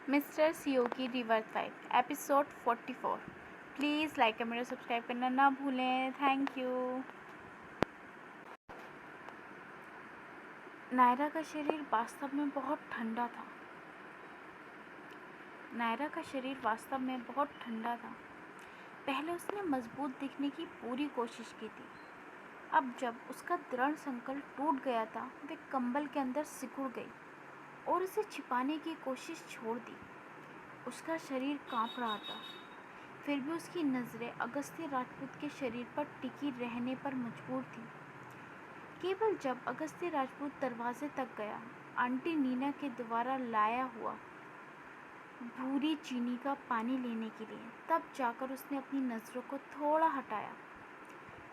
Mister CO की reverse fight episode 44। Please like comment और subscribe करना ना भूलें। Thank you. नायरा का शरीर वास्तव में बहुत ठंडा था। पहले उसने मजबूत दिखने की पूरी कोशिश की थी। अब जब उसका दृढ़ संकल्प टूट गया था, वे कंबल के अंदर सिकुड़ गई और उसे छिपाने की कोशिश छोड़ दी। उसका शरीर कांप रहा था, फिर भी उसकी नज़रें अगस्त्य राजपूत के शरीर पर टिकी रहने पर मजबूर थी। केवल जब अगस्त्य राजपूत दरवाजे तक गया, आंटी नीना के द्वारा लाया हुआ भूरी चीनी का पानी लेने के लिए, तब जाकर उसने अपनी नज़रों को थोड़ा हटाया।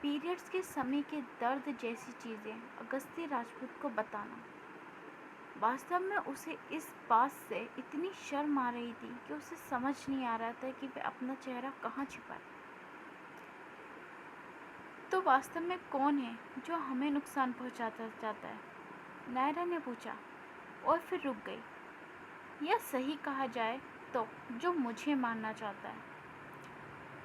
पीरियड्स के समय के दर्द जैसी चीज़ें अगस्त्य राजपूत को बताना, वास्तव में उसे इस बात से इतनी शर्म आ रही थी कि उसे समझ नहीं आ रहा था कि वह अपना चेहरा कहाँ छिपाए। तो वास्तव में कौन है जो हमें नुकसान पहुंचाता जाता है? नायरा ने पूछा और फिर रुक गई। यह सही कहा जाए तो जो मुझे मारना चाहता है।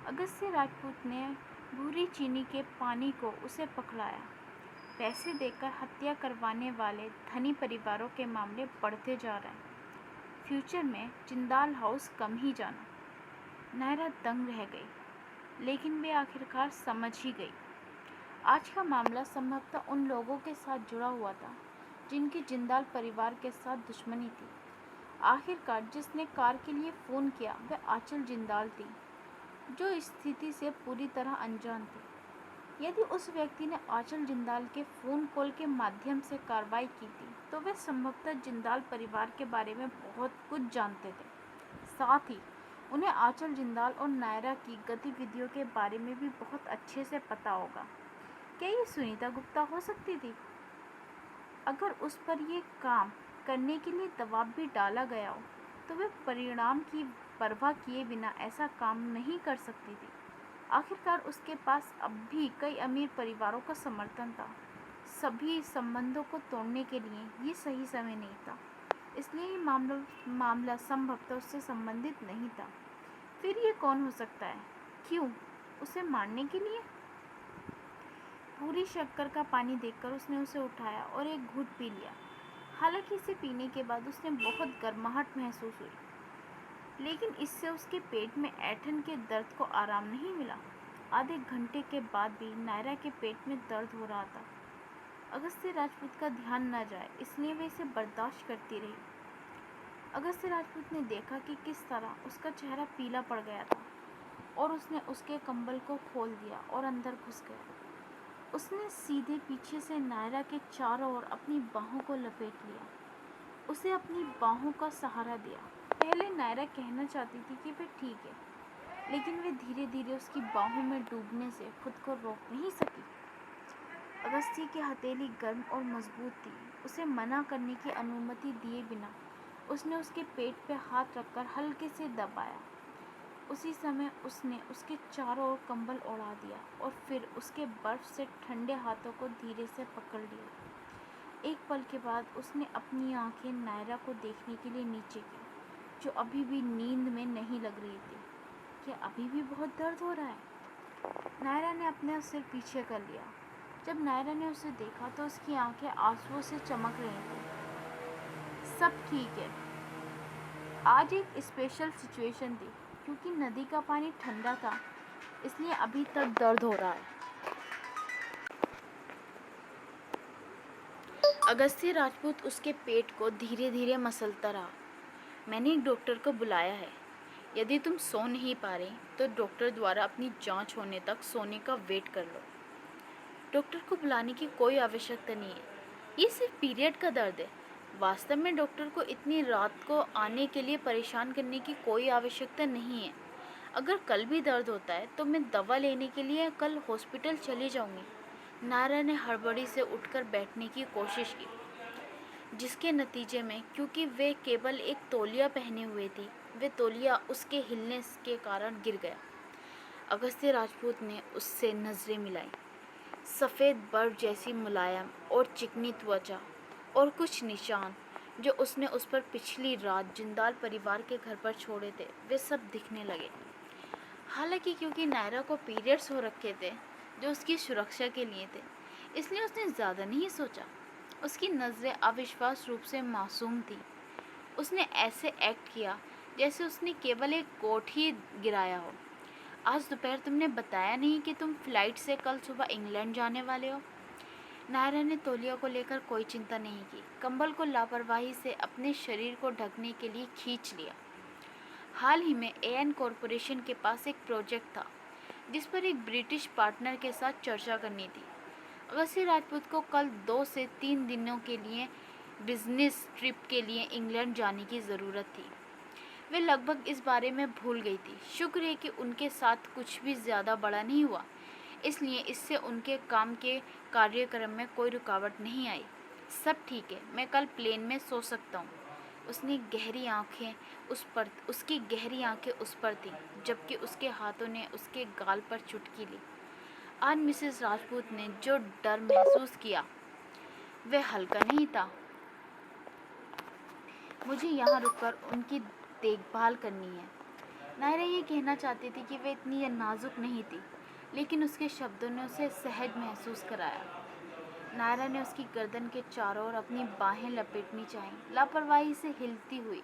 अगस्त्य राजपूत ने भूरी चीनी के पानी को उसे पकड़ाया। पैसे देकर हत्या करवाने वाले धनी परिवारों के मामले बढ़ते जा रहे हैं। फ्यूचर में जिंदाल हाउस कम ही जाना। नायरा दंग रह गई, लेकिन वे आखिरकार समझ ही गई। आज का मामला संभवतः उन लोगों के साथ जुड़ा हुआ था जिनकी जिंदाल परिवार के साथ दुश्मनी थी। आखिरकार जिसने कार के लिए फ़ोन किया वह आंचल जिंदाल थी, जो इस स्थिति से पूरी तरह अनजान थी। यदि उस व्यक्ति ने आंचल जिंदाल के फ़ोन कॉल के माध्यम से कार्रवाई की थी, तो वे संभवतः जिंदाल परिवार के बारे में बहुत कुछ जानते थे। साथ ही उन्हें आंचल जिंदाल और नायरा की गतिविधियों के बारे में भी बहुत अच्छे से पता होगा। क्या ये सुनीता गुप्ता हो सकती थी? अगर उस पर ये काम करने के लिए दबाव भी डाला गया हो, तो वे परिणाम की परवाह किए बिना ऐसा काम नहीं कर सकती थी। आखिरकार उसके पास अब भी कई अमीर परिवारों का समर्थन था। सभी संबंधों को तोड़ने के लिए ये सही समय नहीं था, इसलिए ये मामला संभवतः उससे संबंधित नहीं था। फिर ये कौन हो सकता है? क्यों? उसे मारने के लिए? पूरी शक्कर का पानी देखकर उसने उसे उठाया और एक घूंट पी लिया। हालांकि इसे पीने के बाद उसने बहुत गर्माहट महसूस हुई, लेकिन इससे उसके पेट में ऐंठन के दर्द को आराम नहीं मिला। आधे घंटे के बाद भी नायरा के पेट में दर्द हो रहा था। अगस्त्य राजपूत का ध्यान न जाए, इसलिए वह इसे बर्दाश्त करती रही। अगस्त्य राजपूत ने देखा कि किस तरह उसका चेहरा पीला पड़ गया था और उसने उसके कंबल को खोल दिया और अंदर घुस गया। उसने सीधे पीछे से नायरा के चारों ओर अपनी बाहों को लपेट लिया, उसे अपनी बाहों का सहारा दिया। पहले नायरा कहना चाहती थी कि वह ठीक है, लेकिन वे धीरे धीरे उसकी बाहों में डूबने से खुद को रोक नहीं सकी। अगस्त्य की हथेली गर्म और मजबूत थी। उसे मना करने की अनुमति दिए बिना उसने उसके पेट पर हाथ रखकर हल्के से दबाया। उसी समय उसने उसके चारों ओर कंबल ओढ़ा दिया और फिर उसके बर्फ से ठंडे हाथों को धीरे से पकड़ लिया। एक पल के बाद उसने अपनी आंखें नायरा को देखने के लिए नीचे की, जो अभी भी नींद में नहीं लग रही थी। क्या अभी भी बहुत दर्द हो रहा है? नायरा ने अपना सिर पीछे कर लिया। जब नायरा ने उसे देखा तो उसकी आंखें आंसुओं से चमक रही थीं। सब ठीक है। आज एक स्पेशल सिचुएशन थी। क्योंकि नदी का पानी ठंडा था, इसलिए अभी तक दर्द हो रहा है। अगस्त्य राजपूत उसके पेट को धीरे धीरे मसलता रहा। मैंने एक डॉक्टर को बुलाया है। यदि तुम सो नहीं पा रही तो डॉक्टर द्वारा अपनी जांच होने तक सोने का वेट कर लो। डॉक्टर को बुलाने की कोई आवश्यकता नहीं है, ये सिर्फ पीरियड का दर्द है। वास्तव में डॉक्टर को इतनी रात को आने के लिए परेशान करने की कोई आवश्यकता नहीं है। अगर कल भी दर्द होता है तो मैं दवा लेने के लिए कल हॉस्पिटल चली जाऊंगी। नायरा ने हड़बड़ी से उठकर बैठने की कोशिश की, जिसके नतीजे में क्योंकि वे केवल एक तौलिया पहने हुए थी, वे तौलिया उसके हिलने के कारण गिर गया। अगस्त्य राजपूत ने उससे नज़रें मिलाई। सफ़ेद बर्फ जैसी मुलायम और चिकनी त्वचा और कुछ निशान जो उसने उस पर पिछली रात जिंदाल परिवार के घर पर छोड़े थे वे सब दिखने लगे। हालांकि क्योंकि नायरा को पीरियड्स हो रखे थे जो उसकी सुरक्षा के लिए थे, इसलिए उसने ज़्यादा नहीं सोचा। उसकी नज़रें अविश्वास रूप से मासूम थी। उसने ऐसे एक्ट किया जैसे उसने केवल एक कोट ही गिराया हो। आज दोपहर तुमने बताया नहीं कि तुम फ्लाइट से कल सुबह इंग्लैंड जाने वाले हो। नायरा ने तौलिया को लेकर कोई चिंता नहीं की। कंबल को लापरवाही से अपने शरीर को ढकने के लिए खींच लिया। हाल ही में एएन कॉरपोरेशन के पास एक प्रोजेक्ट था जिस पर एक ब्रिटिश पार्टनर के साथ चर्चा करनी थी। अगस्ती राजपूत को कल 2 से 3 दिनों के लिए बिजनेस ट्रिप के लिए इंग्लैंड जाने की ज़रूरत थी। वे लगभग इस बारे में भूल गई थी। शुक्र है कि उनके साथ कुछ भी ज़्यादा बड़ा नहीं हुआ, इसलिए इससे उनके काम के कार्यक्रम में कोई रुकावट नहीं आई। सब ठीक है, मैं कल प्लेन में सो सकता हूँ। उसकी गहरी आंखें उस पर थीं, जबकि उसके हाथों ने उसके गाल पर चुटकी ली। आज मिसेस राजपूत ने जो डर महसूस किया वह हल्का नहीं था। मुझे यहाँ रुककर उनकी देखभाल करनी है। नायरा ये कहना चाहती थी कि वे इतनी नाजुक नहीं थी, लेकिन उसके शब्दों ने उसे सहज महसूस कराया। नायरा ने उसकी गर्दन के चारों ओर अपनी बाहें लपेटनी चाहीं। लापरवाही से हिलती हुई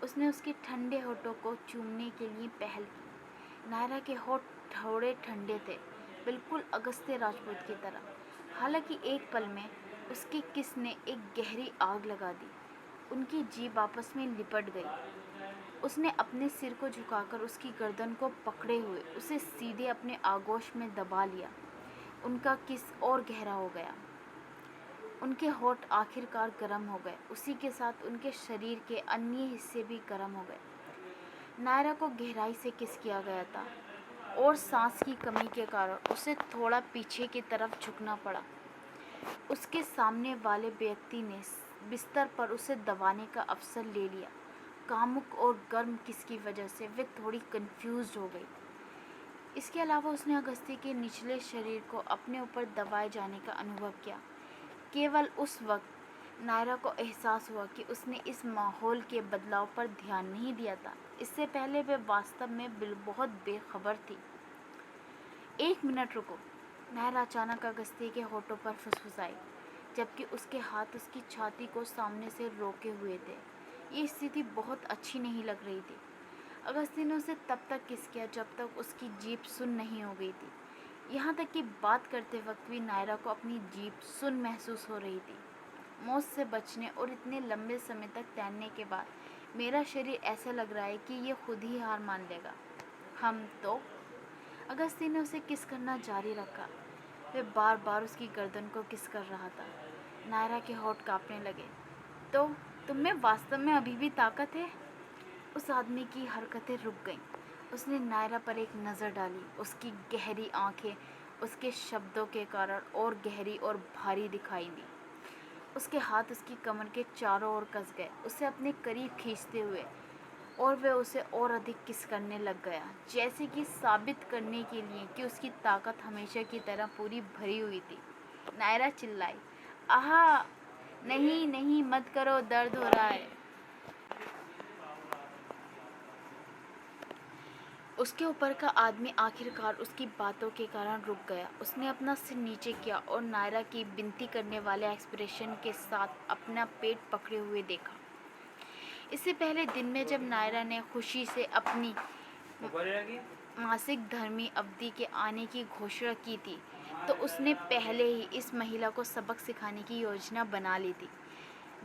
उसने उसके ठंडे होठों को चूमने के लिए पहल की। नायरा के होठ थोड़े ठंडे थे, बिल्कुल अगस्त्य राजपूत की तरह। हालांकि एक पल में उसकी किस ने एक गहरी आग लगा दी। उनकी जीभ आपस में लिपट गई। उसने अपने सिर को झुकाकर उसकी गर्दन को पकड़े हुए उसे सीधे अपने आगोश में दबा लिया। उनका किस और गहरा हो गया। उनके होठ आखिरकार गर्म हो गए। उसी के साथ उनके शरीर के अन्य हिस्से भी गर्म हो गए। नायरा को गहराई से किस किया गया था और सांस की कमी के कारण उसे थोड़ा पीछे की तरफ झुकना पड़ा। उसके सामने वाले व्यक्ति ने बिस्तर पर उसे दबाने का अवसर ले लिया। कामुक और गर्म किस की वजह से वे थोड़ी कंफ्यूज हो गई। इसके अलावा उसने अगस्ती के निचले शरीर को अपने ऊपर दबाए जाने का अनुभव किया। केवल उस वक्त नायरा को एहसास हुआ कि उसने इस माहौल के बदलाव पर ध्यान नहीं दिया था। इससे पहले वे वास्तव में बहुत बेखबर थी। 1 मिनट रुको, नायरा अचानक अगस्ती के होठों पर फुसफुसाई, जबकि उसके हाथ उसकी छाती को सामने से रोके हुए थे। ये स्थिति बहुत अच्छी नहीं लग रही थी। अगस्ती ने उसे तब तक किस किया जब तक उसकी जीभ सुन्न नहीं हो गई थी। यहाँ तक कि बात करते वक्त भी नायरा को अपनी जीभ सुन्न महसूस हो रही थी। मौत से बचने और इतने लंबे समय तक तैरने के बाद मेरा शरीर ऐसा लग रहा है कि ये खुद ही हार मान लेगा। हम तो अगस्ती ने उसे किस करना जारी रखा। वे बार बार उसकी गर्दन को किस कर रहा था। नायरा के होठ कांपने लगे। तो तुम में वास्तव में अभी भी ताकत है? उस आदमी की हरकतें रुक गईं। उसने नायरा पर एक नज़र डाली। उसकी गहरी आंखें उसके शब्दों के कारण और गहरी और भारी दिखाई दी। उसके हाथ उसकी कमर के चारों ओर कस गए, उसे अपने करीब खींचते हुए, और वह उसे और अधिक किस करने लग गया, जैसे कि साबित करने के लिए कि उसकी ताकत हमेशा की तरह पूरी भरी हुई थी। नायरा चिल्लाई, आहा, नहीं नहीं, मत करो, दर्द हो रहा है। उसके ऊपर का आदमी आखिरकार उसकी बातों के कारण रुक गया। उसने अपना सिर नीचे किया और नायरा की विनती करने वाले एक्सप्रेशन के साथ अपना पेट पकड़े हुए देखा। इससे पहले दिन में जब नायरा ने खुशी से अपनी मासिक धर्मी अवधि के आने की घोषणा की थी, तो उसने पहले ही इस महिला को सबक सिखाने की योजना बना ली थी,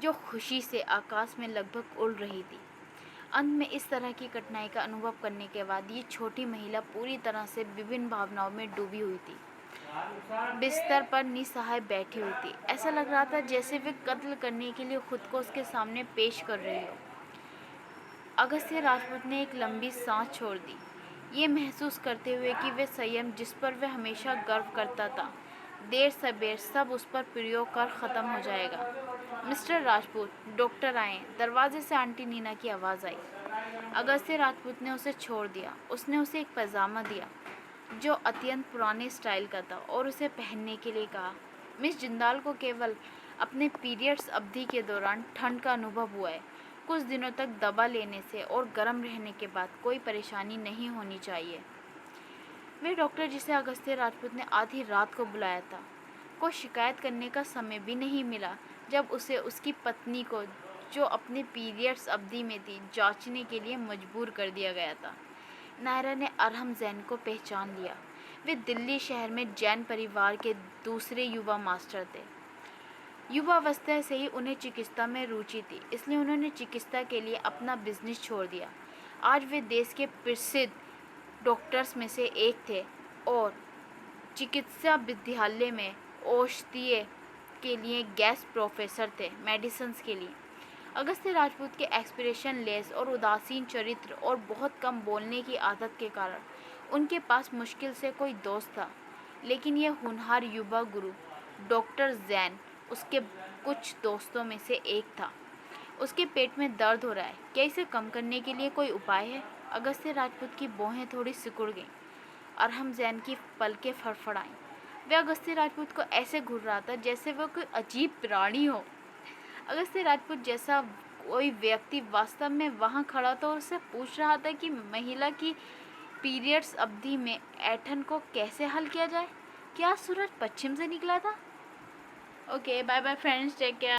जो खुशी से आकाश में लगभग उड़ रही थी। अंत में इस तरह की कठिनाई का अनुभव करने के बाद ये छोटी महिला पूरी तरह से विभिन्न भावनाओं में डूबी हुई थी। बिस्तर पर निसहाय बैठी हुई थी। ऐसा लग रहा था जैसे वे कत्ल करने के लिए खुद को उसके सामने पेश कर रही हो। अगस्त्य राजपूत ने एक लंबी सांस छोड़ दी, ये महसूस करते हुए कि वे संयम जिस पर वह हमेशा गर्व करता था, देर सबेर सब उस पर प्रयोग कर ख़त्म हो जाएगा। मिस्टर राजपूत, डॉक्टर आए। दरवाजे से आंटी नीना की आवाज़ आई। अगस्त्य राजपूत ने उसे छोड़ दिया। उसने उसे एक पैजामा दिया जो अत्यंत पुराने स्टाइल का था और उसे पहनने के लिए कहा। मिस जिंदाल को केवल अपने पीरियड्स अवधि के दौरान ठंड का अनुभव हुआ है। कुछ दिनों तक दवा लेने से और गर्म रहने के बाद कोई परेशानी नहीं होनी चाहिए। वे डॉक्टर जिसे अगस्त्य राजपूत ने आधी रात को बुलाया था को शिकायत करने का समय भी नहीं मिला जब उसे उसकी पत्नी को, जो अपने पीरियड्स अवधि में थी, जांचने के लिए मजबूर कर दिया गया था। नायरा ने अरहम जैन को पहचान लिया। वे दिल्ली शहर में जैन परिवार के दूसरे युवा मास्टर थे। युवावस्था से ही उन्हें चिकित्सा में रुचि थी, इसलिए उन्होंने चिकित्सा के लिए अपना बिजनेस छोड़ दिया। आज वे देश के प्रसिद्ध डॉक्टर्स में से एक थे और चिकित्सा विद्यालय में औषधीय के लिए गेस्ट प्रोफेसर थे, मेडिसिन्स के लिए। अगस्त्य राजपूत के एक्सप्रेशन लेस और उदासीन चरित्र और बहुत कम बोलने की आदत के कारण उनके पास मुश्किल से कोई दोस्त था, लेकिन यह होनहार युवा गुरु डॉक्टर जैन उसके कुछ दोस्तों में से एक था। उसके पेट में दर्द हो रहा है, क्या इसे कम करने के लिए कोई उपाय है? अगस्त्य राजपूत की भौहें थोड़ी सिकुड़ गईं। अरहम जैन की पलकें फड़फड़ाईं। वह अगस्त्य राजपूत को ऐसे घूर रहा था जैसे वह कोई अजीब प्राणी हो। अगस्त्य राजपूत जैसा कोई व्यक्ति वास्तव में वहाँ खड़ा था और उससे पूछ रहा था कि महिला की पीरियड्स अवधि में ऐंठन को कैसे हल किया जाए। क्या सूरज पश्चिम से निकला था? Okay, bye bye friends, take care.